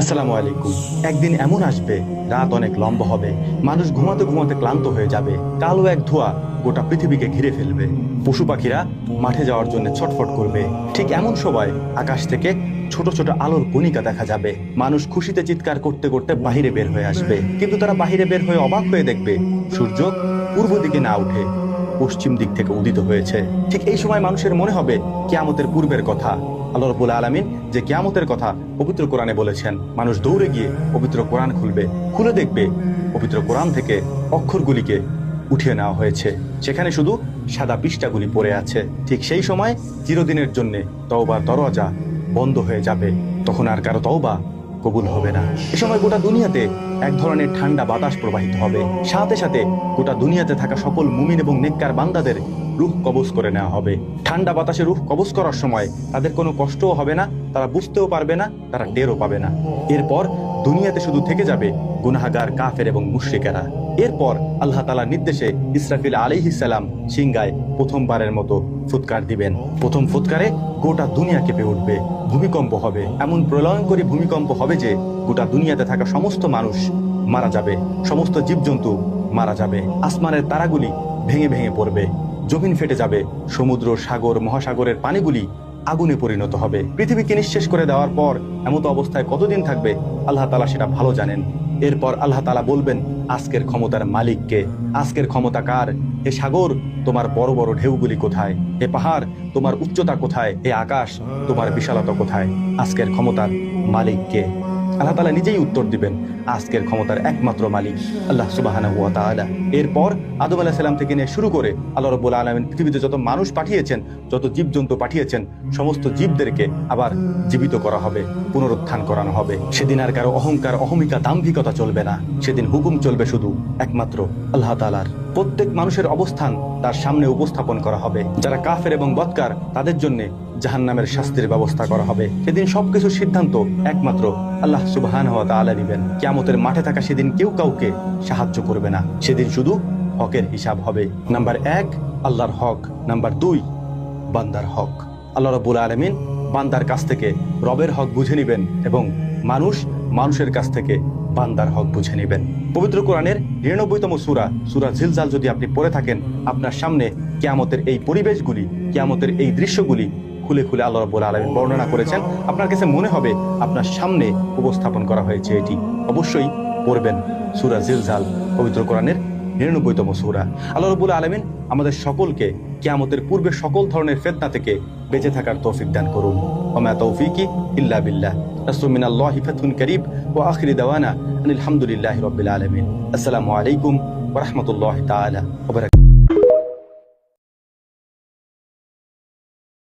আসসালামু আলাইকুম। একদিন এমন আসবে, রাত অনেক লম্বা হবে, মানুষ ঘুমাতে ঘুমাতে ক্লান্ত হয়ে যাবে, কালো এক ধোঁয়া গোটা পৃথিবীকে ঘিরে ফেলবে, পশু পাখিরা মাঠে যাওয়ার জন্য ছটফট করবে। ঠিক এমন সময় আকাশ থেকে ছোট ছোট আলোর কণিকা দেখা যাবে। মানুষ খুশিতে চিৎকার করতে করতে বাহিরে বের হয়ে আসবে, কিন্তু তারা বাহিরে বের হয়ে অবাক হয়ে দেখবে সূর্য পূর্ব দিকে না উঠে পশ্চিম দিক থেকে উদিত হয়েছে। ঠিক এই সময় মানুষের মনে হবে কিয়ামতের পূর্বের কথা। আল্লাহ রাব্বুল আলামিন যে কিয়ামতের কথা পবিত্র কোরআনে বলেছেন, মানুষ দৌড়ে গিয়ে পবিত্র কোরআন খুলবে, খুলে দেখবে পবিত্র কোরআন থেকে অক্ষরগুলিকে উঠিয়ে নেওয়া হয়েছে, সেখানে শুধু সাদা পৃষ্ঠাগুলি পড়ে আছে। ঠিক সেই সময় চিরদিনের জন্য তওবার দরজা বন্ধ হয়ে যাবে, তখন আর কারো তওবা কবুল হবে না। এ সময় গোটা দুনিয়াতে এক ধরনের ঠান্ডা বাতাস প্রবাহিত হবে, সাথে সাথে গোটা দুনিয়াতে থাকা সকল মুমিন এবং নেককার বান্দাদের রূহ কবজ করে নেওয়া হবে। ঠান্ডা বাতাসে রূহ কবজ করার সময় তাদের কোনো কষ্টও হবে না, তারা বুঝতেও পারবে না, তারা টেরও পাবে না। এরপর দুনিয়াতে শুধু থেকে যাবে গুনাহগার, কাফের এবং মুশরিকেরা। এরপর আল্লাহ তাআলার নির্দেশে ইসরাফিল আলাইহিস সালাম সিংগায় প্রথমবারের মতো ফুৎকার দিবেন। প্রথম ফুৎকারে গোটা দুনিয়া কেঁপে উঠবে, ভূমিকম্প হবে, এমন প্রলয়ঙ্করী ভূমিকম্প হবে যে গোটা দুনিয়াতে থাকা সমস্ত মানুষ মারা যাবে, সমস্ত জীবজন্তু মারা যাবে, আসমানের তারাগুলি ভেঙে ভেঙে পড়বে, জমিন ফেটে যাবে, সমুদ্র, সাগর, মহাসাগরের পানিগুলি আগুনে পরিণত হবে। পৃথিবীকে নিঃশেষ করে দেওয়ার পর এমতো অবস্থায় কতদিন থাকবে আল্লাহ তাআলা সেটা ভালো জানেন। এরপর আল্লাহ তাআলা বলবেন, আজকের ক্ষমতার মালিককে? আজকের ক্ষমতা কার? হে সাগর, তোমার বড় বড় ঢেউগুলি কোথায়? হে পাহাড়, তোমার উচ্চতা কোথায়? হে আকাশ, তোমার বিশালতা কোথায়? আজকের ক্ষমতার মালিককে? আল্লাহ তাআলা নিজেই উত্তর দিবেন, আজকের ক্ষমতার একমাত্র মালিক আল্লাহ সুবহানাহু ওয়া তাআলা। এরপর আদম আলাইহিস সালাম থেকে নিয়ে শুরু করে আল্লাহ রাব্বুল আলামিন পৃথিবীতে যত মানুষ পাঠিয়েছেন, যত জীবজন্তু পাঠিয়েছেন, সমস্ত জীবদেরকে আবার জীবিত করা হবে, পুনরুত্থান করানো হবে। সেদিন আর কারো অহংকার, অহমিকা, দাম্ভিকতা চলবে না। সেদিন হুকুম চলবে শুধু একমাত্র আল্লাহ তাআলার। প্রত্যেক মানুষের অবস্থান তার সামনে উপস্থাপন করা হবে। যারা কাফের এবং বদকার তাদের জন্য জাহান্নামের শাস্তির ব্যবস্থা করা হবে। সেদিন সবকিছুর সিদ্ধান্ত একমাত্র আল্লাহ সুবহানাহু ওয়া তাআলা নেবেন। কিয়ামতের মাঠে থাকা সেদিন কেউ কাউকে সাহায্য করবে না। সেদিন শুধু হকের হিসাব হবে। নাম্বার 1 আল্লাহর হক, নাম্বার 2 বান্দার হক। আল্লাহ রাব্বুল আলামিন বান্দার কাছ থেকে রবের হক বুঝে নেবেন এবং মানুষের কাছ থেকে বান্দার হক বুঝে নেবেন। পবিত্র কোরআনের 99তম সূরা জিলজাল যদি আপনি পড়ে থাকেন, আপনার সামনে কিয়ামতের এই পরিবেশগুলি, কিয়ামতের এই দৃশ্যগুলি খুলে খুলে আল্লাহ রাব্বুল আলামিন বর্ণনা করেছেন। আপনার কাছে মনে হবে আপনার সামনে উপস্থাপন করা হয়েছে এটি। অবশ্যই পড়বেন সূরা জিলজাল, পবিত্র কোরআনের 99তম সূরা। আল্লাহ রাব্বুল আলামিন আমাদের সকলকে কিয়ামতের পূর্বে সকল ধরনের ফিতনা থেকে বেঁচে থাকার তৌফিক দান করুন। ওয়া মা তৌফিকি ইল্লা বিল্লাহ। নাসরুম মিনাল্লাহি ফাতহুন কারীব ওয়া আখিরু দাওয়ানা আলহামদুলিল্লাহি রাব্বিল আলামিন। আসসালামু আলাইকুম ওয়া রাহমাতুল্লাহি তাআলা ওয়া বারাকাতুহু।